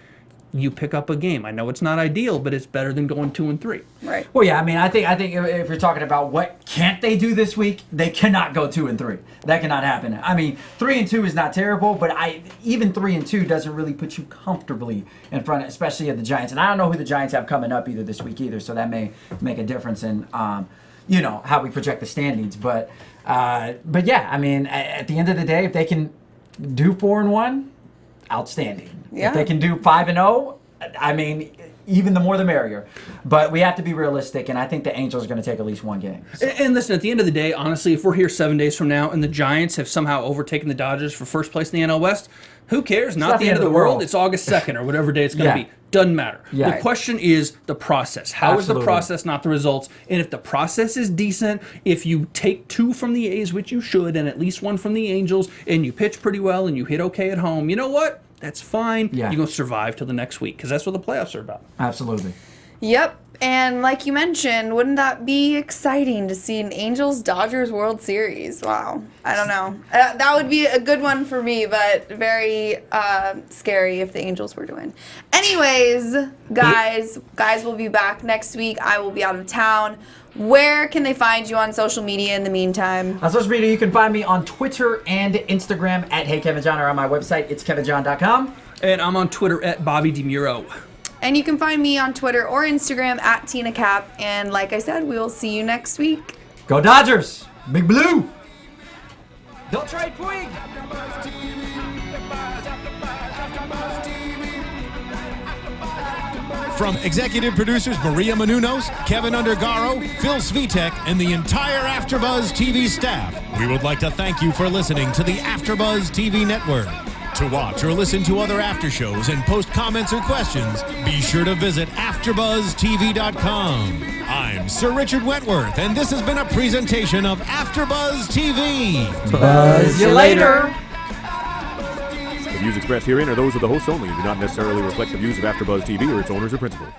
you pick up a game. I know it's not ideal, but it's better than going 2 and 3. Right. Well, yeah. I mean, I think if you're talking about what can't they do this week, they cannot go 2 and 3. That cannot happen. I mean, 3 and 2 is not terrible, but even 3 and 2 doesn't really put you comfortably in front, especially of the Giants. And I don't know who the Giants have coming up either this week either, so that may make a difference in how we project the standings. But yeah, I mean, at the end of the day, if they can do 4 and 1, outstanding. Yeah. If they can do 5 and 0, I mean, even the more the merrier. But we have to be realistic, and I think the Angels are going to take at least 1 game. So. And listen, at the end of the day, honestly, if we're here 7 days from now and the Giants have somehow overtaken the Dodgers for first place in the NL West, who cares? Not the end of the world. It's August 2nd or whatever day it's going to be. Doesn't matter. Yeah. The question is the process. How is the process, not the results? And if the process is decent, if you take 2 from the A's, which you should, and at least 1 from the Angels, and you pitch pretty well and you hit okay at home, you know what? That's fine. Yeah. You're going to survive till the next week because that's what the playoffs are about. Absolutely. Yep. And like you mentioned, wouldn't that be exciting to see an Angels-Dodgers World Series? Wow. I don't know. That would be a good one for me, but very scary if the Angels were to win. Anyways, guys will be back next week. I will be out of town. Where can they find you on social media in the meantime? On social media, you can find me on Twitter and Instagram at HeyKevinJohn, or on my website, it's kevinjohn.com. And I'm on Twitter at Bobby DeMuro. And you can find me on Twitter or Instagram at Tina Cap. And like I said, we will see you next week. Go Dodgers! Big Blue! Don't trade Puig! From executive producers Maria Menounos, Kevin Undergaro, Phil Svitek, and the entire AfterBuzz TV staff, we would like to thank you for listening to the AfterBuzz TV network. To watch or listen to other after shows and post comments or questions, be sure to visit AfterBuzzTV.com. I'm Sir Richard Wentworth, and this has been a presentation of AfterBuzz TV. Buzz you later! The views expressed herein are those of the hosts only and do not necessarily reflect the views of AfterBuzz TV or its owners or principals.